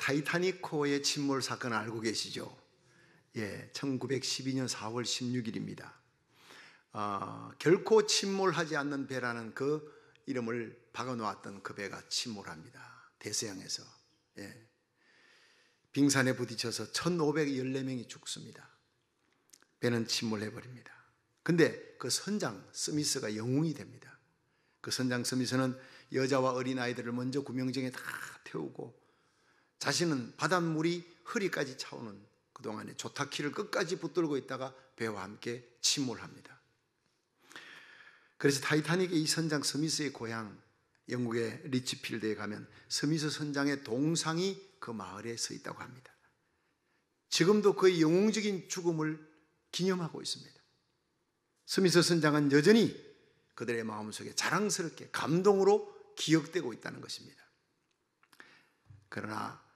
타이타닉호의 침몰 사건 알고 계시죠? 1912년 4월 16일입니다. 결코 침몰하지 않는 배라는 그 이름을 박아놓았던 그 배가 침몰합니다. 대서양에서. 빙산에 부딪혀서 1514명이 죽습니다. 배는 침몰해버립니다. 근데 그 선장 스미스가 영웅이 됩니다. 그 선장 스미스는 여자와 어린아이들을 먼저 구명정에 다 태우고 자신은 바닷물이 허리까지 차오는 그동안에 조타키를 끝까지 붙들고 있다가 배와 함께 침몰합니다. 그래서 타이타닉의 이 선장 스미스의 고향 영국의 리치필드에 가면 스미스 선장의 동상이 그 마을에 서 있다고 합니다. 지금도 그의 영웅적인 죽음을 기념하고 있습니다. 스미스 선장은 여전히 그들의 마음속에 자랑스럽게 감동으로 기억되고 있다는 것입니다. 그러나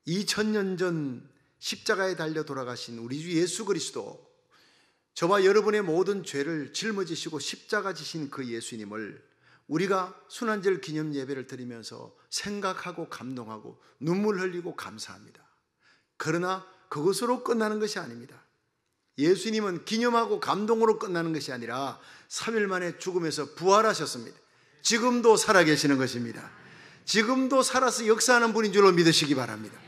2000년 전 십자가에 달려 돌아가신 우리 주 예수 그리스도, 저와 여러분의 모든 죄를 짊어지시고 십자가 지신 그 예수님을 우리가 순환절 기념 예배를 드리면서 생각하고 감동하고 눈물 흘리고 감사합니다. 그러나 그것으로 끝나는 것이 아닙니다. 예수님은 기념하고 감동으로 끝나는 것이 아니라 3일 만에 죽음에서 부활하셨습니다. 지금도 살아계시는 것입니다. 지금도 살아서 역사하는 분인 줄로 믿으시기 바랍니다.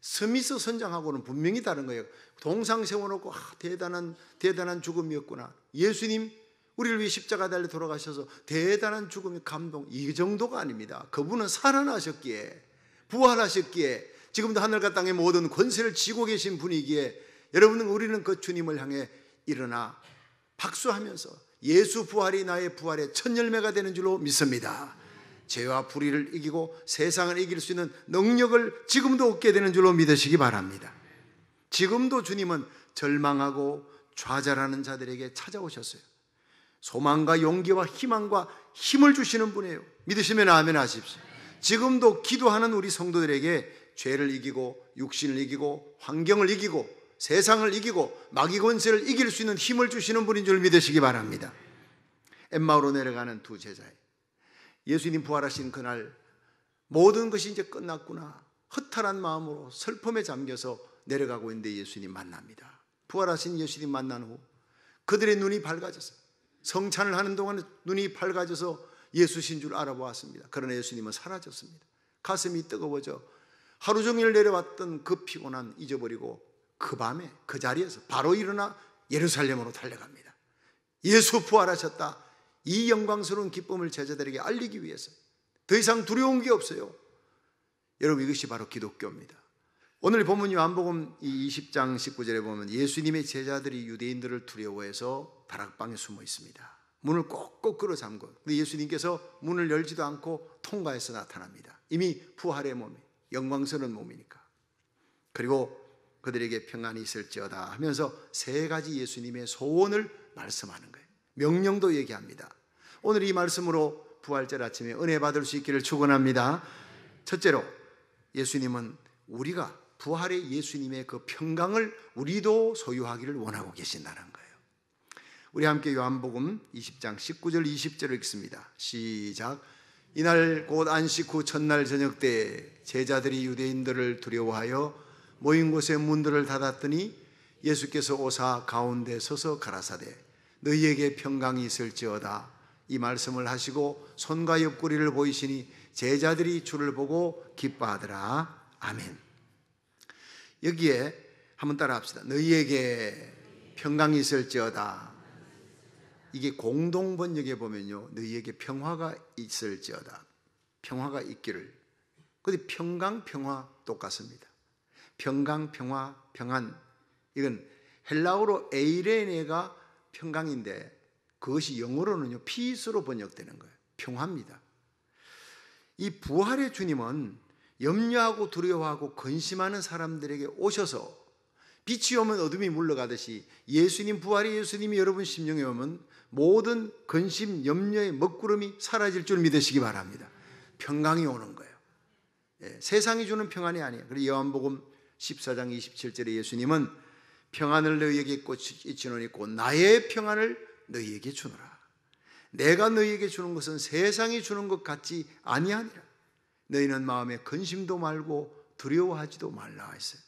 스미스 선장하고는 분명히 다른 거예요. 동상 세워놓고 대단한 죽음이었구나. 예수님 우리를 위해 십자가 달려 돌아가셔서 대단한 죽음의 감동, 이 정도가 아닙니다. 그분은 살아나셨기에, 부활하셨기에, 지금도 하늘과 땅의 모든 권세를 쥐고 계신 분이기에 우리는 그 주님을 향해 일어나 박수하면서 예수 부활이 나의 부활의 첫 열매가 되는 줄로 믿습니다. 죄와 불의를 이기고 세상을 이길 수 있는 능력을 지금도 얻게 되는 줄로 믿으시기 바랍니다. 지금도 주님은 절망하고 좌절하는 자들에게 찾아오셨어요. 소망과 용기와 희망과 힘을 주시는 분이에요. 믿으시면 아멘 하십시오. 지금도 기도하는 우리 성도들에게 죄를 이기고 육신을 이기고 환경을 이기고 세상을 이기고 마귀 권세를 이길 수 있는 힘을 주시는 분인 줄 믿으시기 바랍니다. 엠마오로 내려가는 두 제자예요. 예수님 부활하신 그날 모든 것이 이제 끝났구나, 허탈한 마음으로 슬픔에 잠겨서 내려가고 있는데 예수님 만납니다. 부활하신 예수님 만난 후 그들의 눈이 밝아졌어요. 성찬을 하는 동안 눈이 밝아져서 예수신 줄 알아보았습니다. 그러나 예수님은 사라졌습니다. 가슴이 뜨거워져 하루 종일 내려왔던 그 피곤함 잊어버리고 그 밤에 그 자리에서 바로 일어나 예루살렘으로 달려갑니다. 예수 부활하셨다, 이 영광스러운 기쁨을 제자들에게 알리기 위해서. 더 이상 두려운 게 없어요. 여러분, 이것이 바로 기독교입니다. 오늘 본문 요한복음 20장 19절에 보면 예수님의 제자들이 유대인들을 두려워해서 다락방에 숨어 있습니다. 문을 꼭꼭 끌어 잠고, 근데 예수님께서 문을 열지도 않고 통과해서 나타납니다. 이미 부활의 몸이, 영광스러운 몸이니까. 그리고 그들에게 평안이 있을지어다 하면서 세 가지 예수님의 소원을 말씀하는 거예요. 명령도 얘기합니다. 오늘 이 말씀으로 부활절 아침에 은혜 받을 수 있기를 축원합니다. 첫째로, 예수님은 우리가 부활의 예수님의 그 평강을 우리도 소유하기를 원하고 계신다는 거예요. 우리 함께 요한복음 20장 19절 20절을 읽습니다. 시작. 이날 곧 안식 후 첫날 저녁 때 제자들이 유대인들을 두려워하여 모인 곳에 문들을 닫았더니 예수께서 오사 가운데 서서 가라사대 너희에게 평강이 있을지어다, 이 말씀을 하시고 손과 옆구리를 보이시니 제자들이 주를 보고 기뻐하더라. 아멘. 여기에 한번 따라 합시다. 너희에게 평강이 있을지어다. 이게 공동번역에 보면요, 너희에게 평화가 있을지어다, 평화가 있기를. 근데 평강, 평화 똑같습니다. 평강, 평화, 평안, 이건 헬라어로 에이레네가 평강인데 그것이 영어로는요 피스로 번역되는 거예요. 평화입니다. 이 부활의 주님은 염려하고 두려워하고 근심하는 사람들에게 오셔서 빛이 오면 어둠이 물러가듯이 예수님, 부활의 예수님이 여러분 심령에 오면 모든 근심, 염려의 먹구름이 사라질 줄 믿으시기 바랍니다. 평강이 오는 거예요. 세상이 주는 평안이 아니에요. 그리고 요한복음 14장 27절에 예수님은 평안을 너희에게 이치노니 곧 나의 평안을 너희에게 주노라. 내가 너희에게 주는 것은 세상이 주는 것 같지 아니하니라. 너희는 마음에 근심도 말고 두려워하지도 말라 했어요.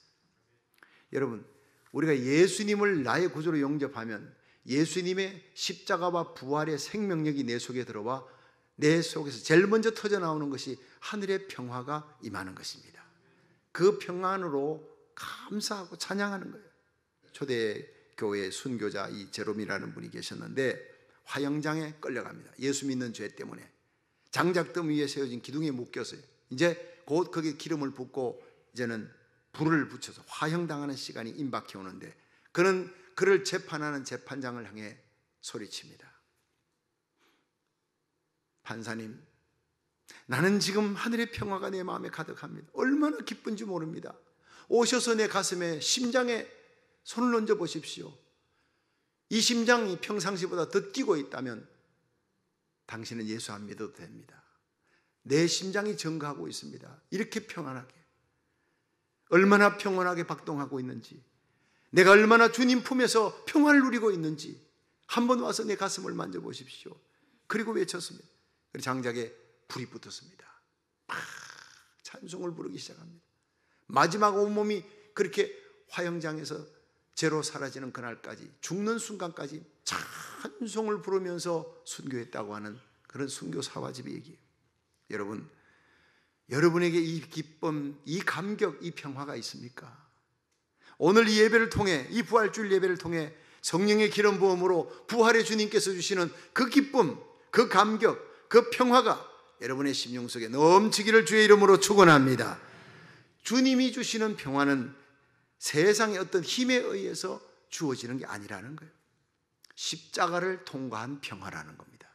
여러분, 우리가 예수님을 나의 구주로 영접하면 예수님의 십자가와 부활의 생명력이 내 속에 들어와 내 속에서 제일 먼저 터져 나오는 것이 하늘의 평화가 임하는 것입니다. 그 평안으로 감사하고 찬양하는 거예요. 초대교회 순교자 이 제롬이라는 분이 계셨는데 화영장에 끌려갑니다. 예수 믿는 죄 때문에 장작덤 위에 세워진 기둥에 묶였어요. 이제 곧 거기에 기름을 붓고 이제는 불을 붙여서 화형당하는 시간이 임박해 오는데 그를 재판하는 재판장을 향해 소리칩니다. 판사님, 나는 지금 하늘의 평화가 내 마음에 가득합니다. 얼마나 기쁜지 모릅니다. 오셔서 내 가슴에 심장에 손을 얹어 보십시오. 이 심장이 평상시보다 더 뛰고 있다면 당신은 예수 안 믿어도 됩니다. 내 심장이 증가하고 있습니다. 이렇게 평안하게, 얼마나 평온하게 박동하고 있는지, 내가 얼마나 주님 품에서 평화를 누리고 있는지 한번 와서 내 가슴을 만져보십시오. 그리고 외쳤습니다. 그리고 장작에 불이 붙었습니다. 찬송을 부르기 시작합니다. 마지막 온몸이 그렇게 화영장에서 죄로 사라지는 그날까지, 죽는 순간까지 찬송을 부르면서 순교했다고 하는 그런 순교 사화집의 얘기예요. 여러분, 여러분에게 이 기쁨, 이 감격, 이 평화가 있습니까? 오늘 이 예배를 통해, 이 부활주일 예배를 통해 성령의 기름 부음으로 부활의 주님께서 주시는 그 기쁨, 그 감격, 그 평화가 여러분의 심령 속에 넘치기를 주의 이름으로 축원합니다. 주님이 주시는 평화는 세상의 어떤 힘에 의해서 주어지는 게 아니라는 거예요. 십자가를 통과한 평화라는 겁니다.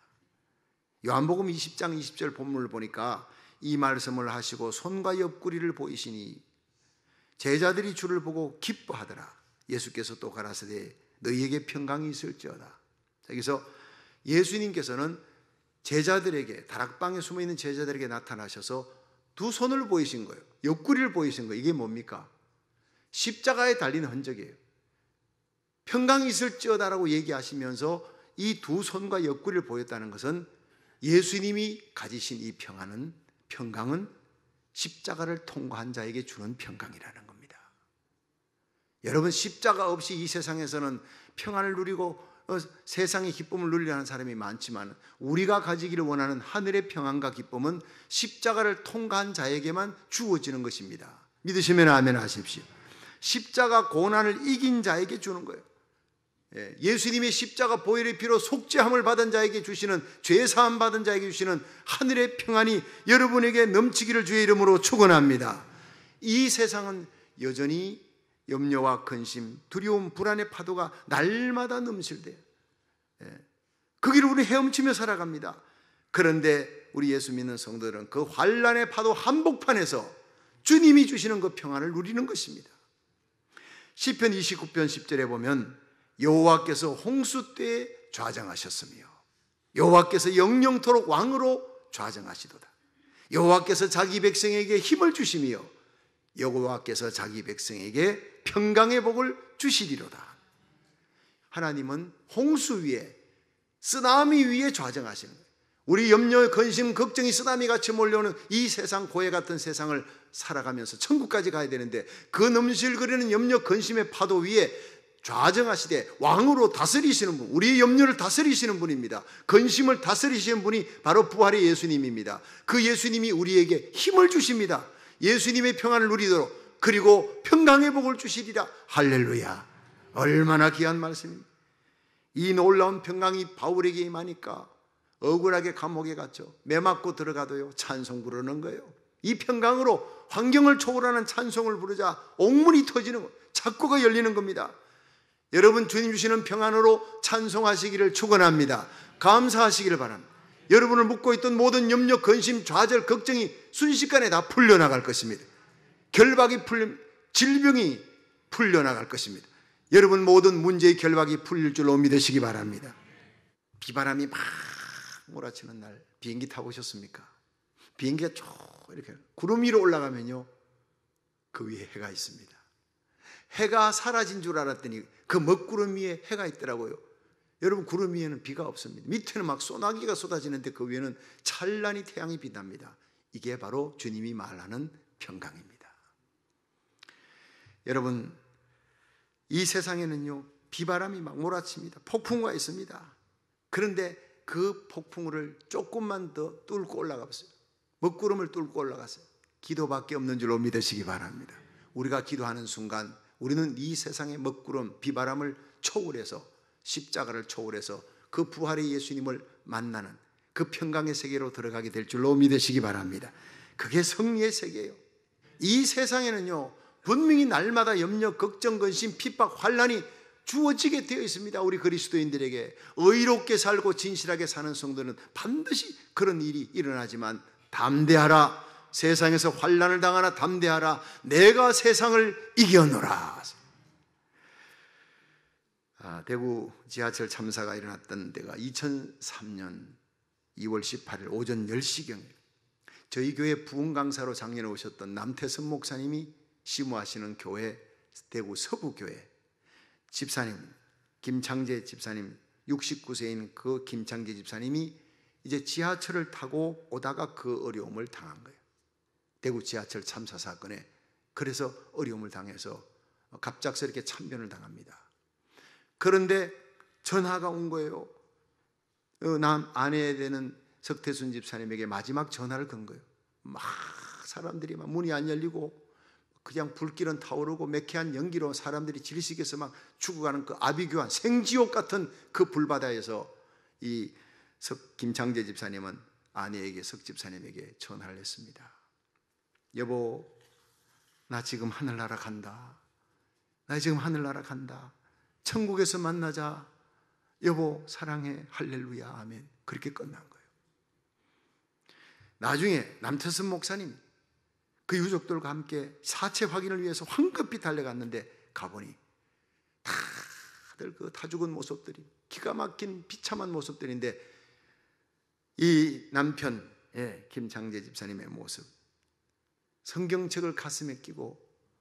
요한복음 20장 20절 본문을 보니까 이 말씀을 하시고 손과 옆구리를 보이시니 제자들이 주를 보고 기뻐하더라. 예수께서 또 가라사대 너희에게 평강이 있을지어다. 여기서 예수님께서는 제자들에게, 다락방에 숨어있는 제자들에게 나타나셔서 두 손을 보이신 거예요. 옆구리를 보이신 거예요. 이게 뭡니까? 십자가에 달린 흔적이에요. 평강이 있을지어다라고 얘기하시면서 이 두 손과 옆구리를 보였다는 것은 예수님이 가지신 이 평강은 십자가를 통과한 자에게 주는 평강이라는 겁니다. 여러분, 십자가 없이 이 세상에서는 평안을 누리고 세상의 기쁨을 누리려는 사람이 많지만 우리가 가지기를 원하는 하늘의 평안과 기쁨은 십자가를 통과한 자에게만 주어지는 것입니다. 믿으시면 아멘 하십시오. 십자가 고난을 이긴 자에게 주는 거예요. 예수님의 십자가 보혈의 피로 속죄함을 받은 자에게 주시는, 죄사함 받은 자에게 주시는 하늘의 평안이 여러분에게 넘치기를 주의 이름으로 축원합니다. 이 세상은 여전히 염려와 근심, 두려움, 불안의 파도가 날마다 넘실대요. 그 길을 우리 헤엄치며 살아갑니다. 그런데 우리 예수 믿는 성도들은 그 환난의 파도 한복판에서 주님이 주시는 그 평안을 누리는 것입니다. 시편 29편 10절에 보면 여호와께서 홍수 때에 좌정하셨으며 여호와께서 영영토록 왕으로 좌정하시도다. 여호와께서 자기 백성에게 힘을 주시며 여호와께서 자기 백성에게 평강의 복을 주시리로다. 하나님은 홍수 위에, 쓰나미 위에 좌정하시는 거예요. 우리 염려, 근심, 걱정이 쓰나미같이 몰려오는 이 세상, 고해 같은 세상을 살아가면서 천국까지 가야 되는데 그 넘실거리는 염려, 근심의 파도 위에 좌정하시되 왕으로 다스리시는 분, 우리의 염려를 다스리시는 분입니다. 근심을 다스리시는 분이 바로 부활의 예수님입니다. 그 예수님이 우리에게 힘을 주십니다. 예수님의 평안을 누리도록, 그리고 평강의 복을 주시리라. 할렐루야. 얼마나 귀한 말씀입니다. 이 놀라운 평강이 바울에게 임하니까 억울하게 감옥에 갇혀 매 맞고 들어가도요 찬송 부르는 거예요. 이 평강으로 환경을 초월하는 찬송을 부르자 옥문이 터지는 거예요. 창고가 열리는 겁니다. 여러분, 주님 주시는 평안으로 찬송하시기를 축원합니다. 감사하시기를 바랍니다. 여러분을 묶고 있던 모든 염려, 근심, 좌절, 걱정이 순식간에 다 풀려나갈 것입니다. 결박이 풀림, 질병이 풀려나갈 것입니다. 여러분 모든 문제의 결박이 풀릴 줄로 믿으시기 바랍니다. 비바람이 막 몰아치는 날 비행기 타보셨습니까? 비행기가 쭉 이렇게 구름 위로 올라가면요 그 위에 해가 있습니다. 해가 사라진 줄 알았더니 그 먹구름 위에 해가 있더라고요. 여러분, 구름 위에는 비가 없습니다. 밑에는 막 소나기가 쏟아지는데 그 위에는 찬란히 태양이 빛납니다. 이게 바로 주님이 말하는 평강입니다. 여러분, 이 세상에는요, 비바람이 막 몰아칩니다. 폭풍우가 있습니다. 그런데 그 폭풍우를 조금만 더 뚫고 올라가 봤어요. 먹구름을 뚫고 올라갔어요. 기도밖에 없는 줄로 믿으시기 바랍니다. 우리가 기도하는 순간 우리는 이 세상의 먹구름, 비바람을 초월해서, 십자가를 초월해서 그 부활의 예수님을 만나는 그 평강의 세계로 들어가게 될 줄로 믿으시기 바랍니다. 그게 승리의 세계예요. 이 세상에는요, 분명히 날마다 염려, 걱정, 근심, 핍박, 환난이 주어지게 되어 있습니다. 우리 그리스도인들에게 의롭게 살고 진실하게 사는 성도는 반드시 그런 일이 일어나지만 담대하라, 세상에서 환난을 당하나 담대하라, 내가 세상을 이겨노라. 대구 지하철 참사가 일어났던 데가 2003년 2월 18일 오전 10시경에 저희 교회 부흥 강사로 작년에 오셨던 남태선 목사님이 심호하시는 교회, 대구 서구교회 집사님 김창재 집사님, 69세인 그 김창재 집사님이 이제 지하철을 타고 오다가 그 어려움을 당한 거예요. 대구 지하철 참사 사건에. 그래서 어려움을 당해서 갑작스럽게 참변을 당합니다. 그런데 전화가 온 거예요. 아내에 되는 석태순 집사님에게 마지막 전화를 건 거예요. 막 사람들이 막 문이 안 열리고 그냥 불길은 타오르고 매캐한 연기로 사람들이 질식해서 막 죽어가는 그 아비규환 생지옥 같은 그 불바다에서 이 김창재 집사님은 아내에게, 석 집사님에게 전화를 했습니다. 여보, 나 지금 하늘나라 간다. 나 지금 하늘나라 간다. 천국에서 만나자. 여보 사랑해. 할렐루야 아멘. 그렇게 끝난 거예요. 나중에 남태선 목사님 그 유족들과 함께 사체 확인을 위해서 황급히 달려갔는데 가보니 다들 그 다 죽은 모습들이, 기가 막힌 비참한 모습들인데 이 남편 김창재 집사님의 모습, 성경책을 가슴에 끼고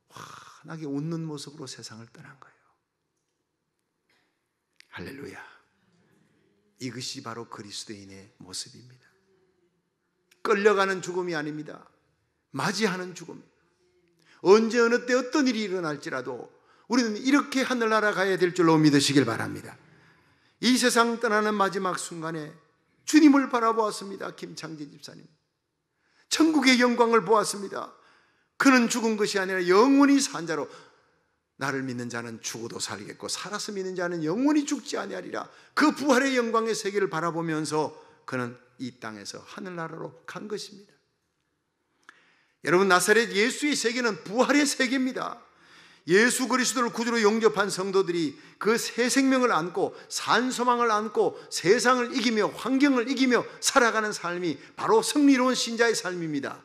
환하게 웃는 모습으로 세상을 떠난 거예요. 할렐루야. 이것이 바로 그리스도인의 모습입니다. 끌려가는 죽음이 아닙니다. 맞이하는 죽음. 언제 어느 때 어떤 일이 일어날지라도 우리는 이렇게 하늘나라 가야 될 줄로 믿으시길 바랍니다. 이 세상 떠나는 마지막 순간에 주님을 바라보았습니다. 김창재 집사님 천국의 영광을 보았습니다. 그는 죽은 것이 아니라 영원히 산 자로, 나를 믿는 자는 죽어도 살겠고 살아서 믿는 자는 영원히 죽지 아니하리라. 그 부활의 영광의 세계를 바라보면서 그는 이 땅에서 하늘나라로 간 것입니다. 여러분, 나사렛 예수의 세계는 부활의 세계입니다. 예수 그리스도를 구주로 영접한 성도들이 그 새 생명을 안고 산소망을 안고 세상을 이기며 환경을 이기며 살아가는 삶이 바로 승리로운 신자의 삶입니다.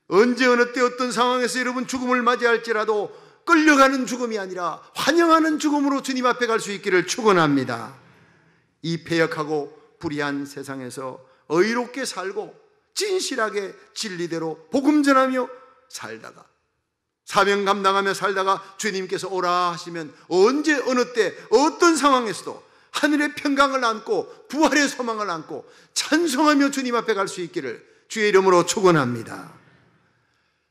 언제 어느 때 어떤 상황에서 여러분 죽음을 맞이할지라도 끌려가는 죽음이 아니라 환영하는 죽음으로 주님 앞에 갈 수 있기를 축원합니다. 이 패역하고 불의한 세상에서 의롭게 살고 진실하게 진리대로 복음 전하며 살다가, 사명 감당하며 살다가 주님께서 오라 하시면 언제 어느 때 어떤 상황에서도 하늘의 평강을 안고 부활의 소망을 안고 찬송하며 주님 앞에 갈 수 있기를 주의 이름으로 축원합니다.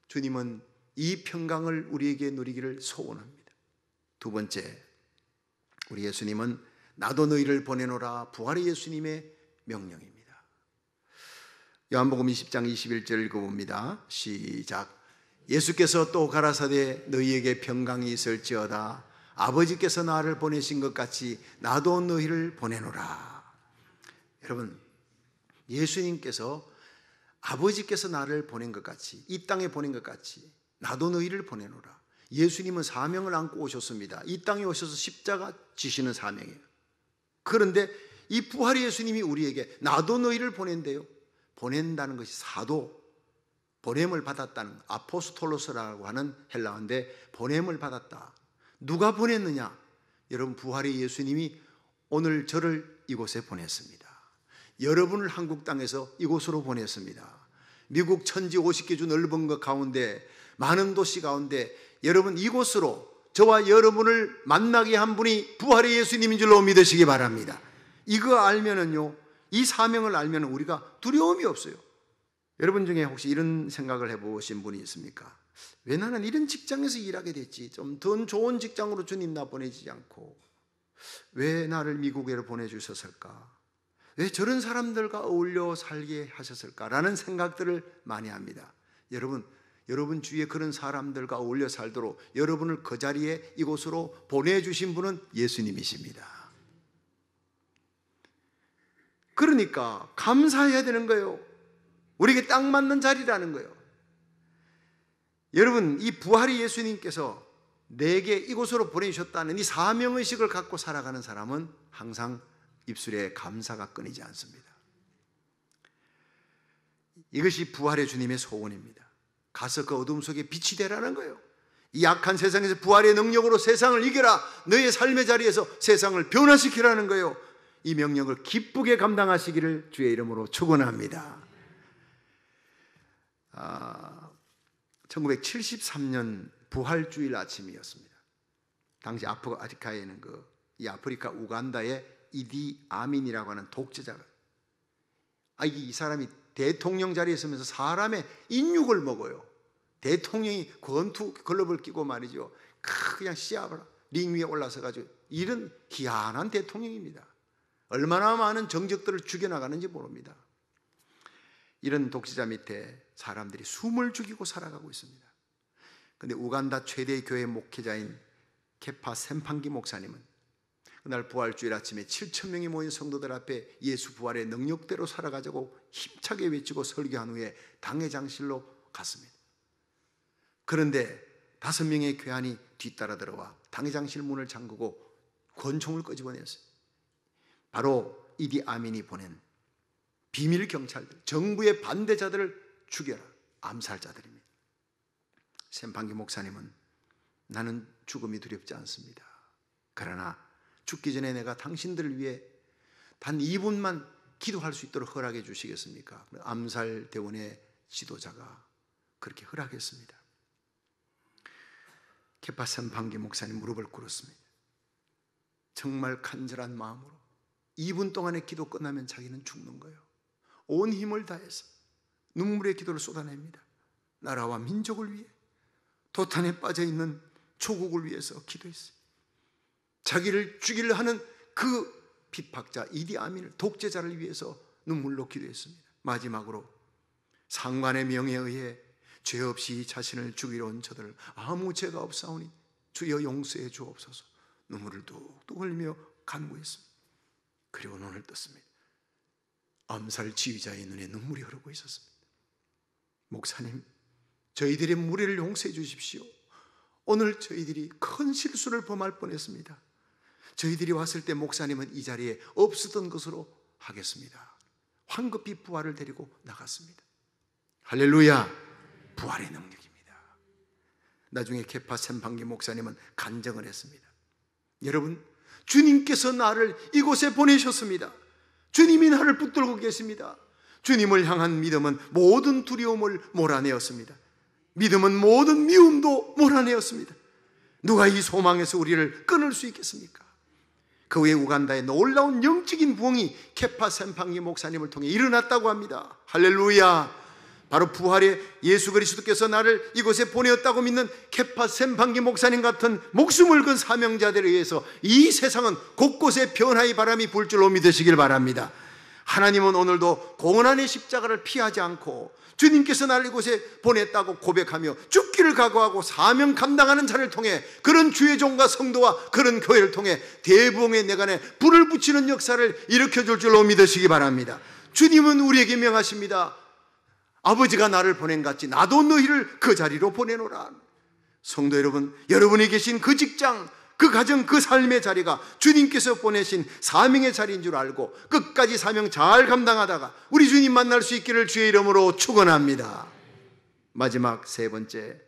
주님은 이 평강을 우리에게 누리기를 소원합니다. 두 번째, 우리 예수님은 나도 너희를 보내노라, 부활의 예수님의 명령입니다. 요한복음 20장 21절 읽어봅니다. 시작. 예수께서 또 가라사대 너희에게 평강이 있을지어다. 아버지께서 나를 보내신 것 같이 나도 너희를 보내노라. 여러분, 예수님께서 아버지께서 나를 보낸 것 같이, 이 땅에 보낸 것 같이 나도 너희를 보내노라. 예수님은 사명을 안고 오셨습니다. 이 땅에 오셔서 십자가 지시는 사명이에요. 그런데 이 부활의 예수님이 우리에게 나도 너희를 보낸대요. 보낸다는 것이 사도, 보냄을 받았다는, 아포스톨로스라고 하는 헬라어인데 보냄을 받았다. 누가 보냈느냐? 여러분, 부활의 예수님이 오늘 저를 이곳에 보냈습니다. 여러분을 한국 땅에서 이곳으로 보냈습니다. 미국 천지 50개 주 넓은 것 가운데, 많은 도시 가운데 여러분 이곳으로 저와 여러분을 만나게 한 분이 부활의 예수님인 줄로 믿으시기 바랍니다. 이거 알면은요, 이 사명을 알면 우리가 두려움이 없어요. 여러분 중에 혹시 이런 생각을 해보신 분이 있습니까? 왜 나는 이런 직장에서 일하게 됐지? 좀 더 좋은 직장으로 주님 나 보내지 않고 왜 나를 미국에 보내주셨을까? 왜 저런 사람들과 어울려 살게 하셨을까라는 생각들을 많이 합니다. 여러분 주위에 그런 사람들과 어울려 살도록 여러분을 그 자리에 이곳으로 보내주신 분은 예수님이십니다. 그러니까 감사해야 되는 거예요. 우리에게 딱 맞는 자리라는 거예요. 여러분, 이 부활의 예수님께서 내게 이곳으로 보내주셨다는 이 사명의식을 갖고 살아가는 사람은 항상 입술에 감사가 끊이지 않습니다. 이것이 부활의 주님의 소원입니다. 가서 그 어둠 속에 빛이 되라는 거예요. 이 악한 세상에서 부활의 능력으로 세상을 이겨라. 너의 삶의 자리에서 세상을 변화시키라는 거예요. 이 명령을 기쁘게 감당하시기를 주의 이름으로 축원합니다. 1973년 부활주일 아침이었습니다. 당시 아프리카에는 이 아프리카 우간다의 이디 아민이라고 하는 독재자가 이 사람이 대통령 자리에 있으면서 사람의 인육을 먹어요. 대통령이 권투 글러브를 끼고 말이죠. 그냥 시합을 링 위에 올라서 가지고 이런 희한한 대통령입니다. 얼마나 많은 정적들을 죽여나가는지 모릅니다. 이런 독재자 밑에 사람들이 숨을 죽이고 살아가고 있습니다. 그런데 우간다 최대 교회 목회자인 케파 샘판기 목사님은 그날 부활주일 아침에 7,000명이 모인 성도들 앞에 예수 부활의 능력대로 살아가자고 힘차게 외치고 설교한 후에 당회장실로 갔습니다. 그런데 5명의 괴한이 뒤따라 들어와 당회장실 문을 잠그고 권총을 끄집어냈어요. 바로 이디 아민이 보낸 비밀 경찰들, 정부의 반대자들을 죽여라, 암살자들입니다. 샘판기 목사님은 나는 죽음이 두렵지 않습니다. 그러나 죽기 전에 내가 당신들을 위해 단 2분만 기도할 수 있도록 허락해 주시겠습니까? 암살 대원의 지도자가 그렇게 허락했습니다. 케파 샘판기 목사님 무릎을 꿇었습니다. 정말 간절한 마음으로 2분 동안의 기도 끝나면 자기는 죽는 거예요. 온 힘을 다해서 눈물의 기도를 쏟아냅니다. 나라와 민족을 위해, 도탄에 빠져있는 조국을 위해서 기도했어요. 자기를 죽이려 하는 그 핍박자 이디 아민을, 독재자를 위해서 눈물로 기도했습니다. 마지막으로 상관의 명에 의해 죄 없이 자신을 죽이러 온 저들을 아무 죄가 없사오니 주여 용서해 주옵소서 눈물을 뚝뚝 흘리며 간구했습니다. 그리고 눈을 떴습니다. 암살 지휘자의 눈에 눈물이 흐르고 있었습니다. 목사님, 저희들의 무례를 용서해 주십시오. 오늘 저희들이 큰 실수를 범할 뻔했습니다. 저희들이 왔을 때 목사님은 이 자리에 없었던 것으로 하겠습니다. 황급히 부활을 데리고 나갔습니다. 할렐루야! 부활의 능력입니다. 나중에 케파 샘판기 목사님은 간증을 했습니다. 여러분, 주님께서 나를 이곳에 보내셨습니다. 주님이 나를 붙들고 계십니다. 주님을 향한 믿음은 모든 두려움을 몰아내었습니다. 믿음은 모든 미움도 몰아내었습니다. 누가 이 소망에서 우리를 끊을 수 있겠습니까? 그 후에 우간다의 놀라운 영적인 부흥이 케파 샘판기 목사님을 통해 일어났다고 합니다. 할렐루야! 바로 부활의 예수 그리스도께서 나를 이곳에 보내었다고 믿는 케파 샘판기 목사님 같은 목숨을 건 사명자들에 의해서 이 세상은 곳곳에 변화의 바람이 불 줄로 믿으시길 바랍니다. 하나님은 오늘도 고난의 십자가를 피하지 않고 주님께서 나를 이곳에 보냈다고 고백하며 죽기를 각오하고 사명 감당하는 자를 통해, 그런 주의 종과 성도와 그런 교회를 통해 대부흥의 내간에 불을 붙이는 역사를 일으켜줄 줄로 믿으시기 바랍니다. 주님은 우리에게 명하십니다. 아버지가 나를 보낸 같이 나도 너희를 그 자리로 보내노라. 성도 여러분, 여러분이 계신 그 직장, 그 가정, 그 삶의 자리가 주님께서 보내신 사명의 자리인 줄 알고 끝까지 사명 잘 감당하다가 우리 주님 만날 수 있기를 주의 이름으로 축원합니다. 마지막 세 번째,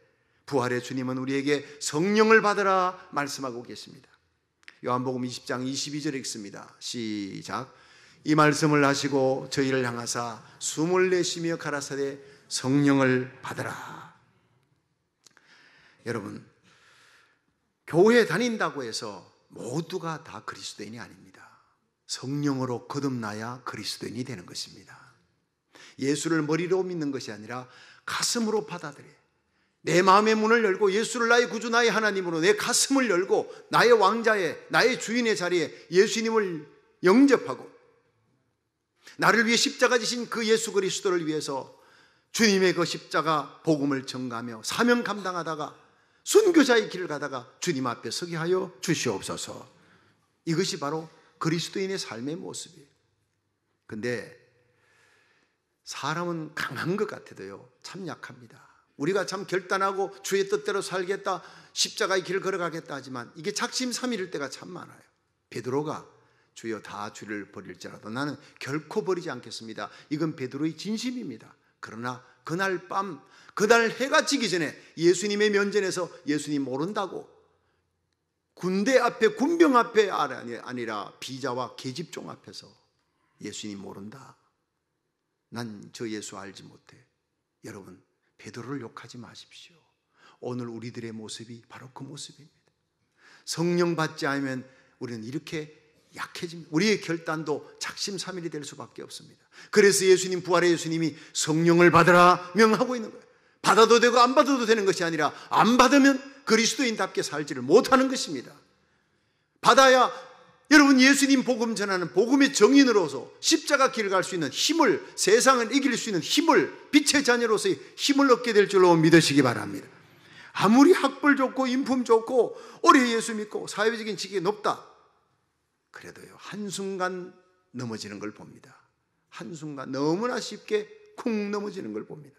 부활의 주님은 우리에게 성령을 받으라 말씀하고 계십니다. 요한복음 20장 22절에 읽습니다. 시작. 이 말씀을 하시고 저희를 향하사 숨을 내쉬며 가라사대 성령을 받으라. 여러분, 교회 다닌다고 해서 모두가 다 그리스도인이 아닙니다. 성령으로 거듭나야 그리스도인이 되는 것입니다. 예수를 머리로 믿는 것이 아니라 가슴으로 받아들여요. 내 마음의 문을 열고 예수를 나의 구주 나의 하나님으로 내 가슴을 열고 나의 왕자의 나의 주인의 자리에 예수님을 영접하고 나를 위해 십자가 지신 그 예수 그리스도를 위해서 주님의 그 십자가 복음을 전가하며 사명 감당하다가 순교자의 길을 가다가 주님 앞에 서게 하여 주시옵소서. 이것이 바로 그리스도인의 삶의 모습이에요. 근데 사람은 강한 것 같아도요 참 약합니다. 우리가 참 결단하고 주의 뜻대로 살겠다, 십자가의 길을 걸어가겠다 하지만 이게 작심삼일일 때가 참 많아요. 베드로가 주여 다 주를 버릴지라도 나는 결코 버리지 않겠습니다. 이건 베드로의 진심입니다. 그러나 그날 밤, 그날 해가 지기 전에 예수님의 면전에서 예수님 모른다고 군대 앞에, 군병 앞에 아니라 비자와 계집종 앞에서 예수님 모른다, 난 저 예수 알지 못해. 여러분, 베드로를 욕하지 마십시오. 오늘 우리들의 모습이 바로 그 모습입니다. 성령 받지 않으면 우리는 이렇게 약해집니다. 우리의 결단도 작심삼일이 될 수밖에 없습니다. 그래서 예수님, 부활의 예수님이 성령을 받으라 명하고 있는 거예요. 받아도 되고 안 받아도 되는 것이 아니라 안 받으면 그리스도인답게 살지를 못하는 것입니다. 받아야 여러분 예수님 복음 전하는 복음의 정인으로서 십자가 길을 갈 수 있는 힘을, 세상을 이길 수 있는 힘을, 빛의 자녀로서의 힘을 얻게 될 줄로 믿으시기 바랍니다. 아무리 학벌 좋고 인품 좋고 오래 예수 믿고 사회적인 지위가 높다 그래도요 한순간 넘어지는 걸 봅니다. 한순간 너무나 쉽게 쿵 넘어지는 걸 봅니다.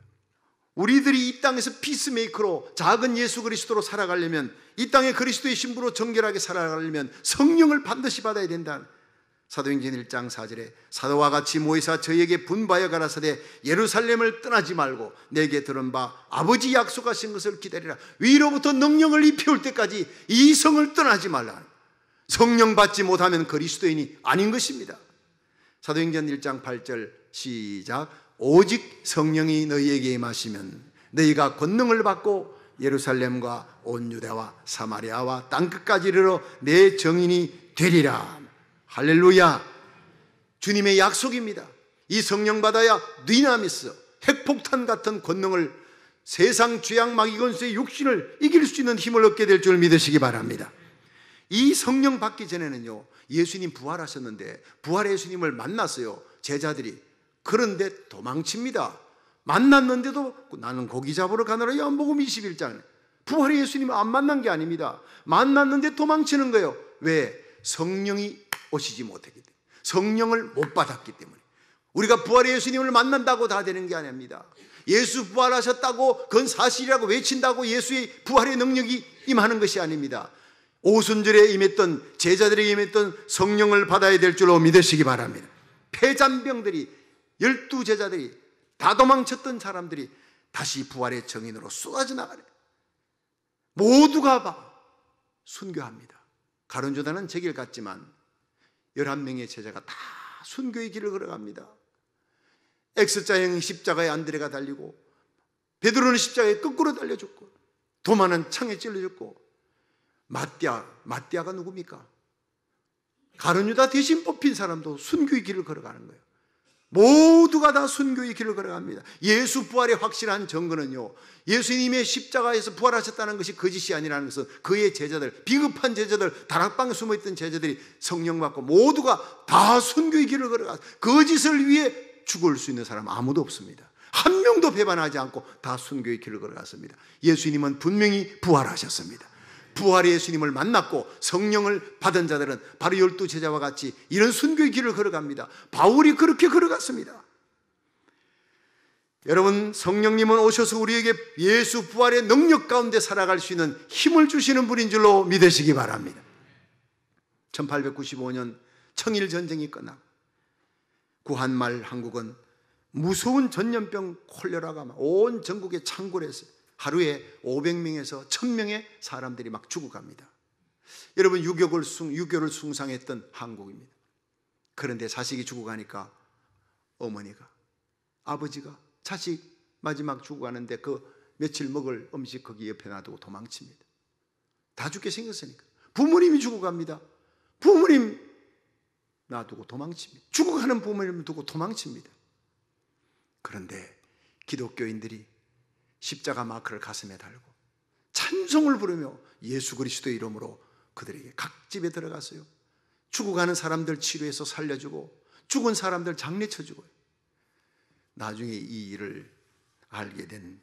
우리들이 이 땅에서 피스메이커로 작은 예수 그리스도로 살아가려면, 이 땅에 그리스도의 신부로 정결하게 살아가려면 성령을 반드시 받아야 된다. 사도행전 1장 4절에 사도와 같이 모이사 저에게 분바여 가라사대 예루살렘을 떠나지 말고 내게 들은 바 아버지 약속하신 것을 기다리라. 위로부터 능력을 입혀올 때까지 이 성을 떠나지 말라. 성령 받지 못하면 그리스도인이 아닌 것입니다. 사도행전 1장 8절 시작. 오직 성령이 너희에게 임하시면 너희가 권능을 받고 예루살렘과 온 유대와 사마리아와 땅끝까지 이르러 내 증인이 되리라. 할렐루야. 주님의 약속입니다. 이 성령 받아야 디나미스, 핵폭탄 같은 권능을, 세상 죄악 마귀 권세의 육신을 이길 수 있는 힘을 얻게 될 줄 믿으시기 바랍니다. 이 성령 받기 전에는요 예수님 부활하셨는데 부활의 예수님을 만났어요. 제자들이. 그런데 도망칩니다. 만났는데도 나는 고기 잡으러 가느라. 요한복음 21장. 부활의 예수님을 안 만난 게 아닙니다. 만났는데 도망치는 거예요. 왜? 성령이 오시지 못했기 때문에, 성령을 못 받았기 때문에. 우리가 부활의 예수님을 만난다고 다 되는 게 아닙니다. 예수 부활하셨다고 그건 사실이라고 외친다고 예수의 부활의 능력이 임하는 것이 아닙니다. 오순절에 임했던 제자들에게 임했던 성령을 받아야 될 줄로 믿으시기 바랍니다. 폐잔병들이, 12제자들이 다 도망쳤던 사람들이 다시 부활의 정인으로 쏟아져 나가요. 모두가 봐 순교합니다. 가룟유다는 제 길 갔지만 11명의 제자가 다 순교의 길을 걸어갑니다. X자형 십자가에 안드레가 달리고, 베드로는 십자가에 거꾸로 달려 죽고, 도마는 창에 찔러 죽고, 마띠아가 누굽니까? 가룟유다 대신 뽑힌 사람도 순교의 길을 걸어가는 거예요. 모두가 다 순교의 길을 걸어갑니다. 예수 부활의 확실한 증거는요 예수님의 십자가에서 부활하셨다는 것이 거짓이 아니라는 것은 그의 제자들, 비급한 제자들, 다락방에 숨어있던 제자들이 성령 받고 모두가 다 순교의 길을 걸어갔어요. 거짓을 위해 죽을 수 있는 사람 아무도 없습니다. 한 명도 배반하지 않고 다 순교의 길을 걸어갔습니다. 예수님은 분명히 부활하셨습니다. 부활의 예수님을 만났고 성령을 받은 자들은 바로 12제자와 같이 이런 순교의 길을 걸어갑니다. 바울이 그렇게 걸어갔습니다. 여러분, 성령님은 오셔서 우리에게 예수 부활의 능력 가운데 살아갈 수 있는 힘을 주시는 분인 줄로 믿으시기 바랍니다. 1895년 청일전쟁이 끝나고 구한말 한국은 무서운 전염병 콜레라가 온 전국에 창궐했어요. 하루에 500명에서 1000명의 사람들이 막 죽어갑니다. 여러분, 유교를 숭상했던 한국입니다. 그런데 자식이 죽어가니까 어머니가, 아버지가 자식 마지막 죽어가는데 그 며칠 먹을 음식 거기 옆에 놔두고 도망칩니다. 다 죽게 생겼으니까. 부모님이 죽어갑니다. 부모님 놔두고 도망칩니다. 죽어가는 부모님을 두고 도망칩니다. 그런데 기독교인들이 십자가 마크를 가슴에 달고 찬송을 부르며 예수 그리스도의 이름으로 그들에게 각 집에 들어갔어요. 죽어가는 사람들 치료해서 살려주고 죽은 사람들 장례쳐주고. 나중에 이 일을 알게 된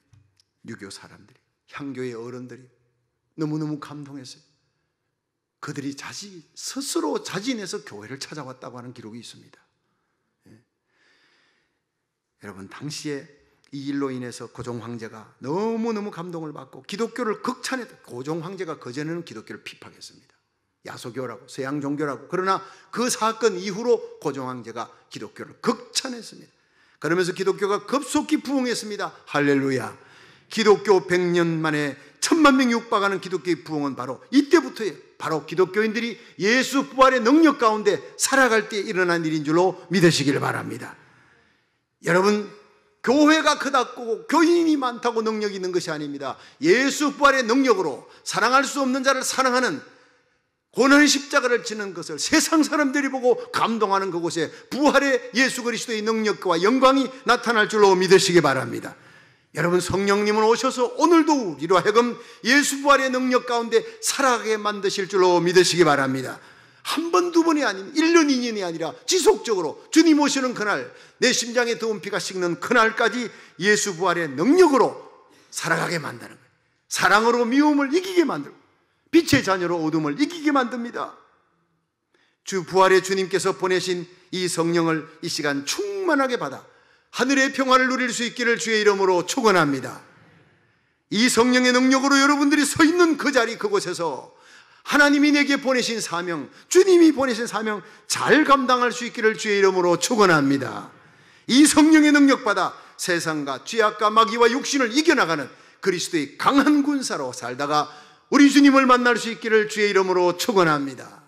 유교 사람들이, 향교의 어른들이 너무너무 감동했어요. 그들이 스스로 자진해서 교회를 찾아왔다고 하는 기록이 있습니다. 여러분, 당시에 이 일로 인해서 고종 황제가 너무너무 감동을 받고 기독교를 극찬했다. 고종 황제가 그전에는 기독교를 핍박했습니다. 야소교라고, 서양 종교라고. 그러나 그 사건 이후로 고종 황제가 기독교를 극찬했습니다. 그러면서 기독교가 급속히 부흥했습니다. 할렐루야. 기독교 100년 만에 1000만 명이 육박하는 기독교의 부흥은 바로 이때부터예요. 바로 기독교인들이 예수 부활의 능력 가운데 살아갈 때 일어난 일인 줄로 믿으시기를 바랍니다. 여러분, 교회가 크다고 교인이 많다고 능력이 있는 것이 아닙니다. 예수 부활의 능력으로 사랑할 수 없는 자를 사랑하는 고난의 십자가를 지는 것을 세상 사람들이 보고 감동하는 그곳에 부활의 예수 그리스도의 능력과 영광이 나타날 줄로 믿으시기 바랍니다. 여러분, 성령님은 오셔서 오늘도 우리로 하여금 예수 부활의 능력 가운데 살아가게 만드실 줄로 믿으시기 바랍니다. 한 번, 두 번이 아닌 1년, 2년이 아니라 지속적으로 주님 오시는 그날, 내 심장에 더운 피가 식는 그날까지 예수 부활의 능력으로 살아가게 만드는 거예요. 사랑으로 미움을 이기게 만들고 빛의 자녀로 어둠을 이기게 만듭니다. 주 부활의 주님께서 보내신 이 성령을 이 시간 충만하게 받아 하늘의 평화를 누릴 수 있기를 주의 이름으로 축원합니다. 이 성령의 능력으로 여러분들이 서 있는 그 자리, 그곳에서 하나님이 내게 보내신 사명, 주님이 보내신 사명 잘 감당할 수 있기를 주의 이름으로 축원합니다. 이 성령의 능력 받아 세상과 죄악과 마귀와 육신을 이겨나가는 그리스도의 강한 군사로 살다가 우리 주님을 만날 수 있기를 주의 이름으로 축원합니다.